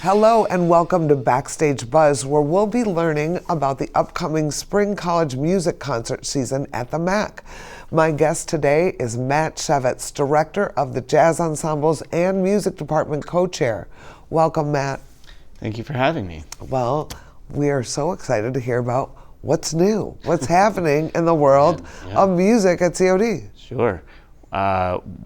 Hello and welcome to Backstage Buzz, where we'll be learning about the upcoming Spring College Music Concert season at the MAC. My guest today is Matt Shevitz, Director of the Jazz Ensembles and Music Department Co-Chair. Welcome, Matt. Thank you for having me. Well, we are so excited to hear about what's new, what's happening in the world of music at COD. Sure.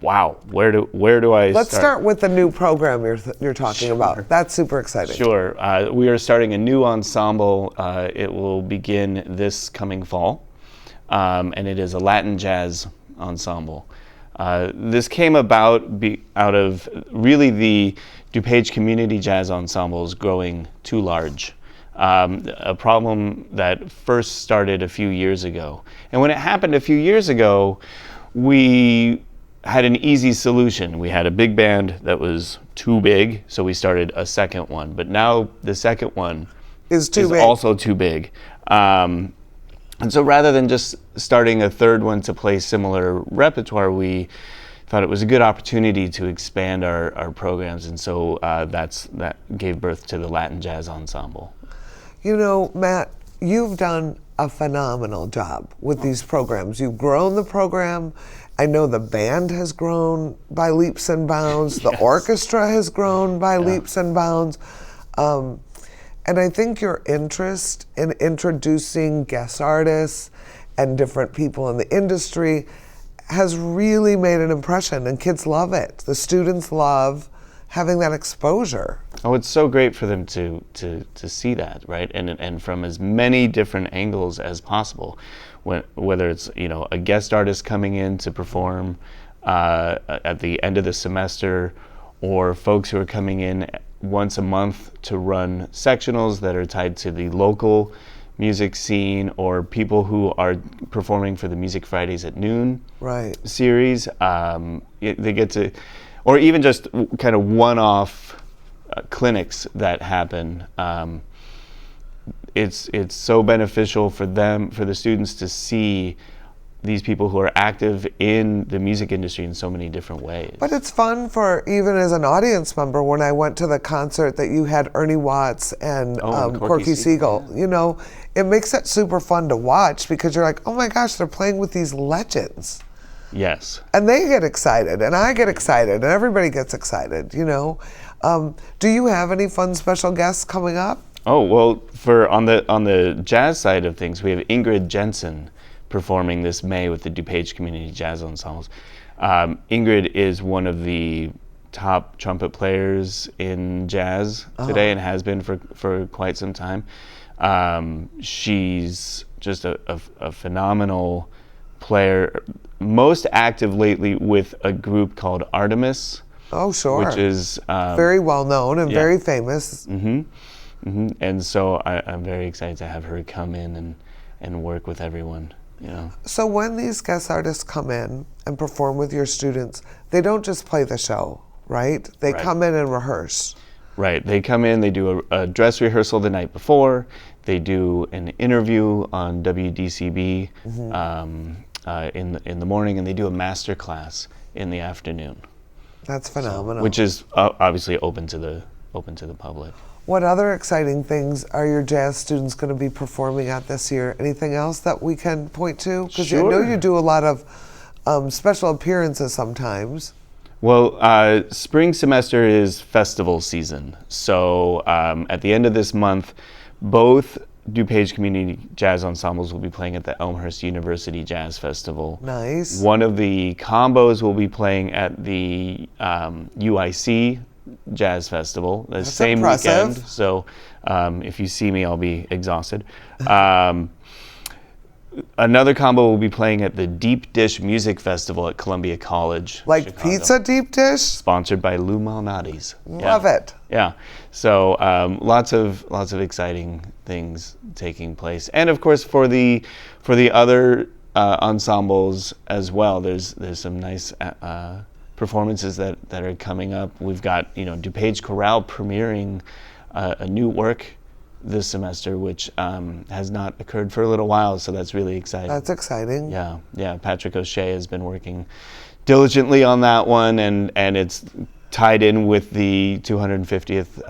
Wow. Where do I Let's start with the new program you're talking about. That's super exciting. Sure. We are starting a new ensemble. It will begin this coming fall, and it is a Latin Jazz Ensemble. This came about out of really the DuPage Community Jazz Ensembles growing too large. A problem that first started a few years ago. And when it happened a few years ago, we had an easy solution. We had a big band that was too big, so we started a second one. But now the second one is also too big. And so rather than just starting a third one to play similar repertoire, we thought it was a good opportunity to expand our programs. And so that gave birth to the Latin Jazz Ensemble. You know, Matt, you've done a phenomenal job with these programs. You've grown the program. I know the band has grown by leaps and bounds. The orchestra has grown by leaps and bounds. And I think your interest in introducing guest artists and different people in the industry has really made an impression, and kids love it. The students love having that exposure. Oh, it's so great for them to see that, right? And from as many different angles as possible. Whether it's, a guest artist coming in to perform at the end of the semester, or folks who are coming in once a month to run sectionals that are tied to the local music scene, or people who are performing for the Music Fridays at Noon series. They get to, or even just kind of one-off clinics that happen. It's so beneficial for them, for the students, to see these people who are active in the music industry in so many different ways. But it's fun for, even as an audience member, when I went to the concert that you had Ernie Watts and Corky Siegel, it makes it super fun to watch, because you're like, oh my gosh, they're playing with these legends. Yes. And they get excited, and I get excited, and everybody gets excited, Do you have any fun special guests coming up? Oh, well, on the jazz side of things, we have Ingrid Jensen performing this May with the DuPage Community Jazz Ensembles. Ingrid is one of the top trumpet players in jazz today, and has been for quite some time. She's just a phenomenal player, most active lately with a group called Artemis. Oh, sure. Which is very well known and very famous. Mm-hmm. Mm-hmm. And so I'm very excited to have her come in and work with everyone. So when these guest artists come in and perform with your students, they don't just play the show, right? They come in and rehearse. Right. They come in, they do a dress rehearsal the night before, they do an interview on WDCB in the morning, and they do a master class in the afternoon. That's phenomenal. Which is obviously open to the public. What other exciting things are your jazz students going to be performing at this year? Anything else that we can point to? Because I know you do a lot of special appearances sometimes. Well, spring semester is festival season. So at the end of this month, both DuPage Community Jazz Ensembles will be playing at the Elmhurst University Jazz Festival. Nice. One of the combos will be playing at the UIC Jazz Festival the same weekend. So if you see me, I'll be exhausted. Another combo will be playing at the Deep Dish Music Festival at Columbia College, like Chicago. Pizza Deep Dish? Sponsored by Lou Malnati's. Love it. Yeah. So lots of exciting things taking place, and of course for the other ensembles as well. There's some nice performances that are coming up. We've got DuPage Chorale premiering a new work this semester, which has not occurred for a little while, so that's really exciting. That's exciting. Yeah. Patrick O'Shea has been working diligently on that one, and it's tied in with the 250th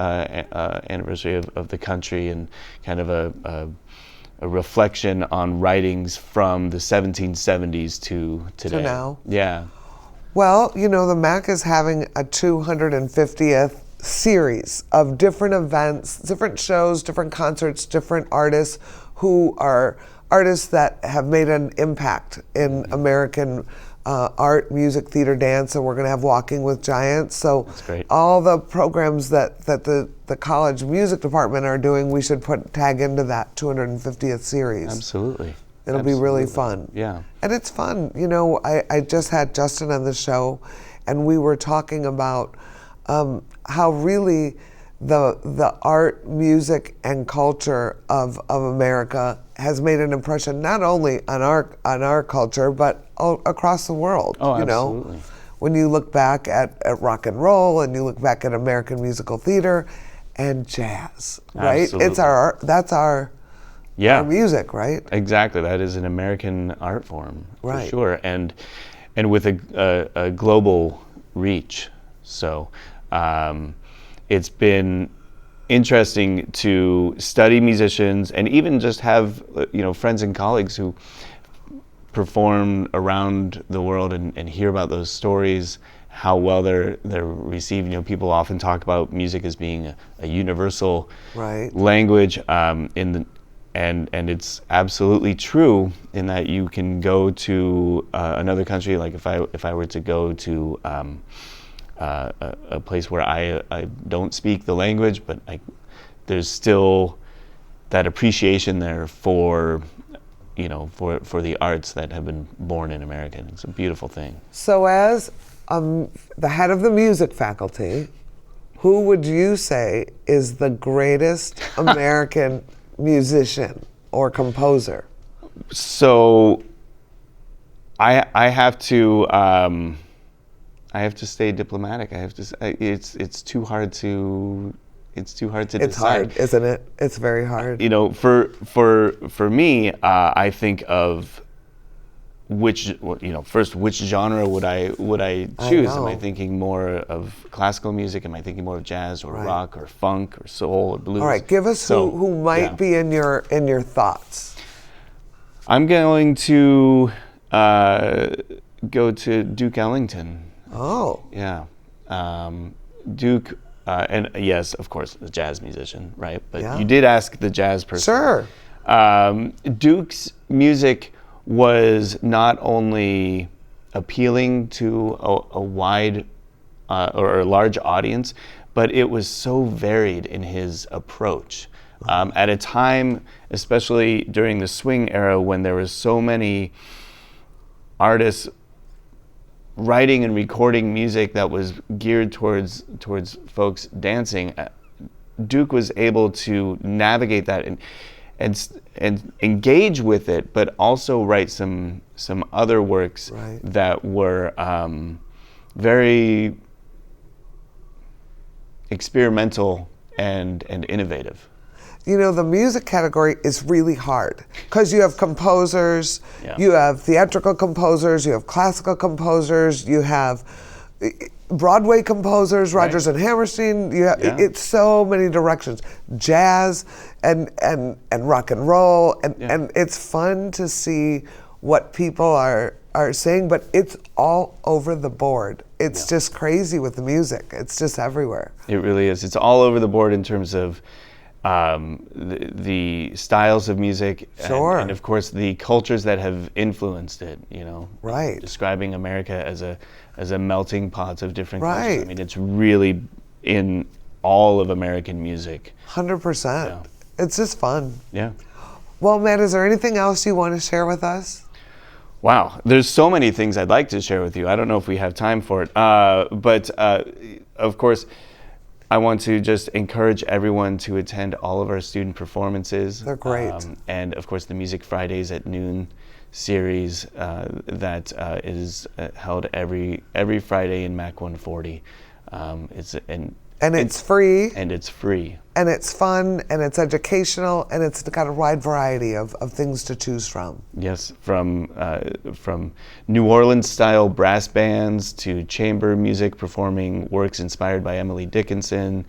anniversary of the country, and kind of a reflection on writings from the 1770s to today. To now. Yeah. Well, you know, the MAC is having a 250th series of different events, different shows, different concerts, different artists who are artists that have made an impact in American art, music, theater, dance, and we're going to have Walking with Giants. So That's great. all the programs that the college music department are doing, we should tag into that 250th series. Absolutely. It'll be really fun. Yeah. And it's fun. You know, I just had Justin on the show, and we were talking about how really the art, music, and culture of America has made an impression not only on our culture, but across the world. Oh, you absolutely. know, when you look back at rock and roll, and you look back at American musical theater and jazz, right? Absolutely. It's that's our music, right? Exactly. That is an American art form, Right. for sure, and with a global reach. So it's been interesting to study musicians, and even just have friends and colleagues who perform around the world, and hear about those stories, how well they're received. You know, people often talk about music as being a universal language, and it's absolutely true in that you can go to another country. Like if I were to go to a place where I don't speak the language, but there's still that appreciation there for the arts that have been born in America. It's a beautiful thing. So as the head of the music faculty, who would you say is the greatest American musician or composer? So I have to stay diplomatic. It's too hard to decide. It's hard, isn't it? It's very hard. You know, for me, I think of which genre would I choose? Am I thinking more of classical music? Am I thinking more of jazz or rock or funk or soul or blues? All right, give us who might be in your thoughts. I'm going to go to Duke Ellington. Oh. Yeah. Duke, and yes, of course, a jazz musician, right? But you did ask the jazz person. Sure. Duke's music was not only appealing to a wide or a large audience, but it was so varied in his approach. At a time, especially during the swing era, when there was so many artists writing and recording music that was geared towards folks dancing, Duke was able to navigate that and engage with it, but also write some other works that were very experimental and innovative. You know, the music category is really hard because you have composers, you have theatrical composers, you have classical composers, you have Broadway composers, Rodgers and Hammerstein. You have, it's so many directions. Jazz and rock and roll, and it's fun to see what people are saying, but it's all over the board. It's just crazy with the music. It's just everywhere. It really is. It's all over the board in terms of the styles of music, and of course the cultures that have influenced it. You know, describing America as a melting pot of different cultures. I mean, it's really in all of American music. 100%. It's just fun. Yeah. Well, Matt, is there anything else you want to share with us? Wow, there's so many things I'd like to share with you. I don't know if we have time for it, but of course, I want to just encourage everyone to attend all of our student performances. They're great. And of course, the Music Fridays at Noon series that is held every Friday in MAC 140. It's And it's free. And it's free. And it's fun, and it's educational, and it's got a wide variety of things to choose from. Yes, from New Orleans-style brass bands to chamber music performing works inspired by Emily Dickinson,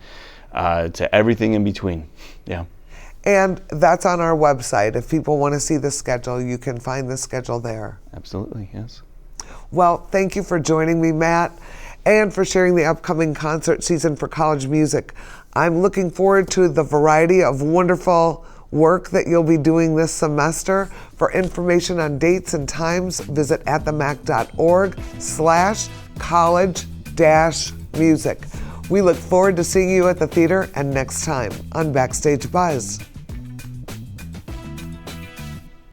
to everything in between. Yeah. And that's on our website. If people want to see the schedule, you can find the schedule there. Absolutely, yes. Well, thank you for joining me, Matt, and for sharing the upcoming concert season for college music. I'm looking forward to the variety of wonderful work that you'll be doing this semester. For information on dates and times, visit atthemac.org/college-music. We look forward to seeing you at the theater and next time on Backstage Buzz.